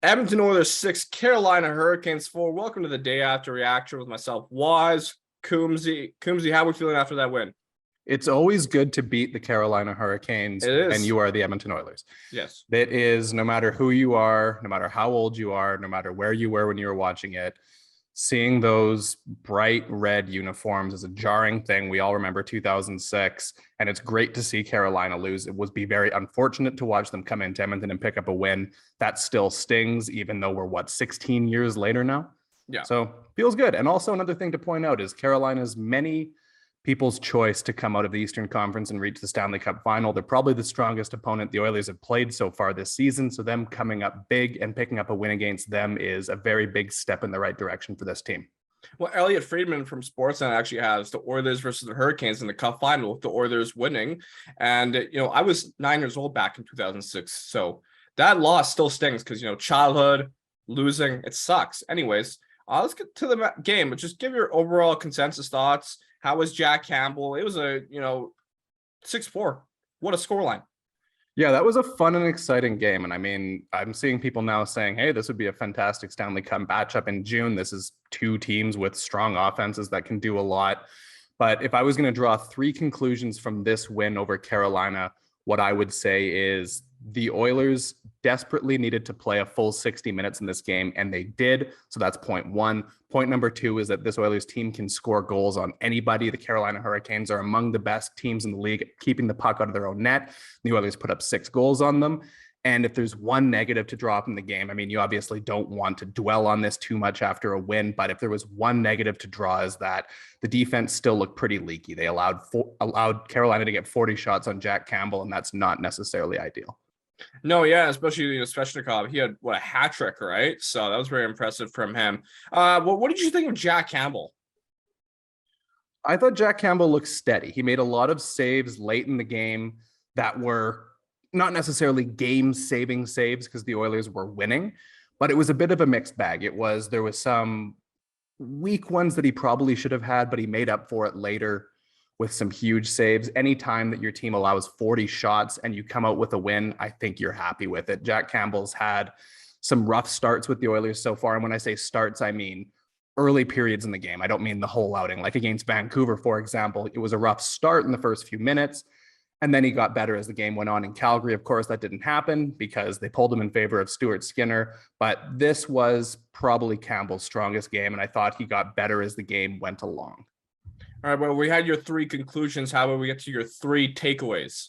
Edmonton Oilers 6, Carolina Hurricanes 4. Welcome to the day after reaction with myself, Waz, Coombsy. Coombsy, how are we feeling after that win? It's always good to beat the Carolina Hurricanes It when is. you are the Edmonton Oilers. Yes. That is, no matter who you are, no matter how old you are, no matter where you were when you were watching it, seeing those bright red uniforms is a jarring thing. We all remember 2006, and it's great to see Carolina lose. It would be very unfortunate to watch them come into Edmonton and pick up a win. That still stings, even though we're, 16 years later now? Yeah. So feels good. And also another thing to point out is Carolina's many people's choice to come out of the Eastern Conference and reach the Stanley Cup final. They're probably the strongest opponent the Oilers have played so far this season. So them coming up big and picking up a win against them is a very big step in the right direction for this team. Well, Elliot Friedman from Sportsnet actually has the Oilers versus the Hurricanes in the Cup final, with the Oilers winning. And, I was 9 years old back in 2006. So that loss still stings because, childhood, losing, it sucks. Anyways, let's get to the game, but just give your overall consensus thoughts. How was Jack Campbell? It was a, 6-4. What a scoreline. Yeah, that was a fun and exciting game. And I mean, I'm seeing people now saying, hey, this would be a fantastic Stanley Cup matchup in June. This is two teams with strong offenses that can do a lot. But if I was going to draw three conclusions from this win over Carolina, what I would say is the Oilers desperately needed to play a full 60 minutes in this game, and they did. So that's point one. Point number two is that this Oilers team can score goals on anybody. The Carolina Hurricanes are among the best teams in the league at keeping the puck out of their own net. The Oilers put up 6 goals on them. And if there's one negative to draw from the game, I mean, you obviously don't want to dwell on this too much after a win, but if there was one negative to draw is that the defense still looked pretty leaky. They allowed Carolina to get 40 shots on Jack Campbell, and that's not necessarily ideal. No, yeah, especially Svechnikov. He had a hat trick, right? So that was very impressive from him. What did you think of Jack Campbell? I thought Jack Campbell looked steady. He made a lot of saves late in the game that were not necessarily game-saving saves because the Oilers were winning, but it was a bit of a mixed bag. There was some weak ones that he probably should have had, but he made up for it later with some huge saves. Anytime that your team allows 40 shots and you come out with a win, I think you're happy with it. Jack Campbell's had some rough starts with the Oilers so far. And when I say starts, I mean early periods in the game. I don't mean the whole outing. Like against Vancouver, for example, it was a rough start in the first few minutes, and then he got better as the game went on. In Calgary, of course, that didn't happen because they pulled him in favor of Stuart Skinner. But this was probably Campbell's strongest game, and I thought he got better as the game went along. All right, well, we had your 3 conclusions. How about we get to your 3 takeaways?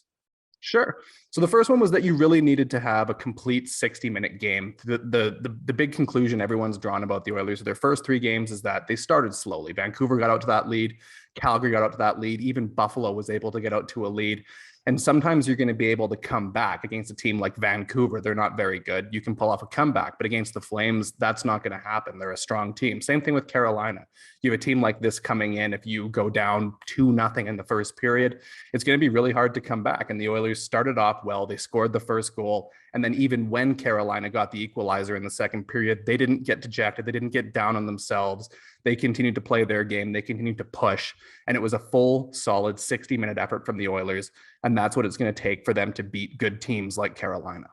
Sure. So the first one was that you really needed to have a complete 60-minute game. The big conclusion everyone's drawn about the Oilers, their first 3 games, is that they started slowly. Vancouver got out to that lead. Calgary got out to that lead. Even Buffalo was able to get out to a lead. And sometimes you're going to be able to come back against a team like Vancouver. They're not very good. You can pull off a comeback, but against the Flames, that's not going to happen. They're a strong team. Same thing with Carolina. You have a team like this coming in. If you go down 2-0 in the first period, it's going to be really hard to come back. And the Oilers started off well. They scored the first goal. And then even when Carolina got the equalizer in the second period, they didn't get dejected. They didn't get down on themselves. They continued to play their game. They continued to push. And it was a full, solid 60-minute effort from the Oilers. And that's what it's going to take for them to beat good teams like Carolina.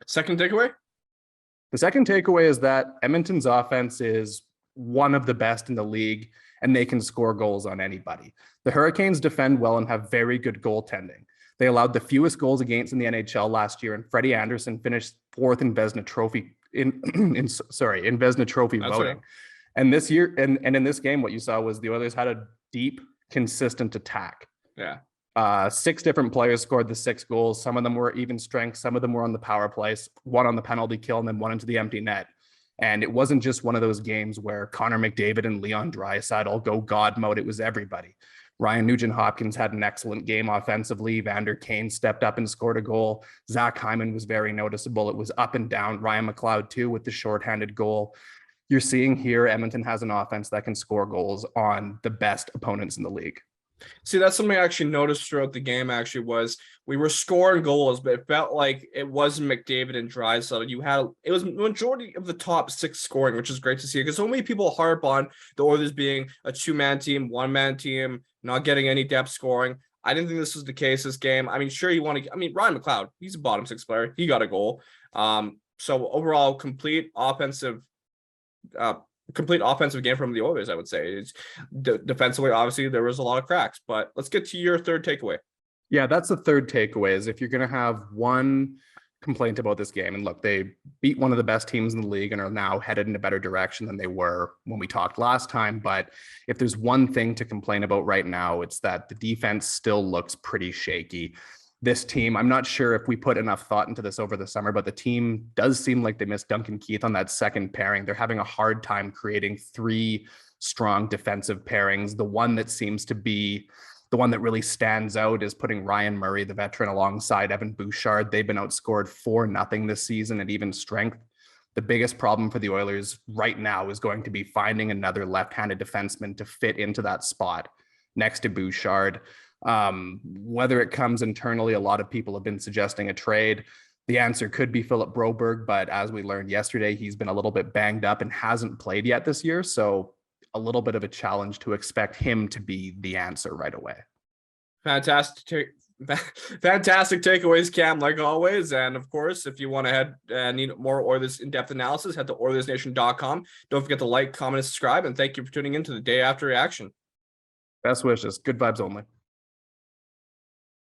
Second takeaway? The second takeaway is that Edmonton's offense is one of the best in the league, and they can score goals on anybody. The Hurricanes defend well and have very good goaltending. They allowed the fewest goals against in the NHL last year, and Freddie Anderson finished 4th in Vezina Trophy in Vezina Trophy voting. Right. And this year, and in this game, what you saw was the Oilers had a deep, consistent attack. Yeah. 6 different players scored the 6 goals. Some of them were even strength. Some of them were on the power play, 1 on the penalty kill, and then 1 into the empty net. And it wasn't just one of those games where Connor McDavid and Leon Draisaitl go God mode. It was everybody. Ryan Nugent-Hopkins had an excellent game offensively. Vander Kane stepped up and scored a goal. Zach Hyman was very noticeable. It was up and down. Ryan McLeod, too, with the shorthanded goal. You're seeing here Edmonton has an offense that can score goals on the best opponents in the league. See, that's something I actually noticed throughout the game, was we were scoring goals, but it felt like it wasn't McDavid and Draisaitl. It was the majority of the top 6 scoring, which is great to see because so many people harp on the Oilers being a 2-man team, 1-man team, not getting any depth scoring. I didn't think this was the case this game. I mean, sure, Ryan McLeod, he's a bottom 6 player. He got a goal. So overall, complete offensive game from the Oilers, I would say. It's defensively, obviously, there was a lot of cracks, but let's get to your third takeaway. Yeah, that's the third takeaway is if you're going to have one complaint about this game, and look, they beat one of the best teams in the league and are now headed in a better direction than they were when we talked last time. But if there's one thing to complain about right now, it's that the defense still looks pretty shaky. This team, I'm not sure if we put enough thought into this over the summer, but the team does seem like they missed Duncan Keith on that second pairing. They're having a hard time creating three strong defensive pairings. The one that seems to be the one that really stands out is putting Ryan Murray, the veteran, alongside Evan Bouchard. They've been outscored 4-0 this season at even strength. The biggest problem for the Oilers right now is going to be finding another left-handed defenseman to fit into that spot next to Bouchard. Whether it comes internally, a lot of people have been suggesting a trade. The answer could be Philip Broberg, but as we learned yesterday, he's been a little bit banged up and hasn't played yet this year. So a little bit of a challenge to expect him to be the answer right away. Fantastic takeaways, Cam, like always. And of course, if you want to head and need more Oilers in-depth analysis, head to OilersNation.com. Don't forget to like, comment, and subscribe. And thank you for tuning in to the Day After Reaction. Best wishes. Good vibes only.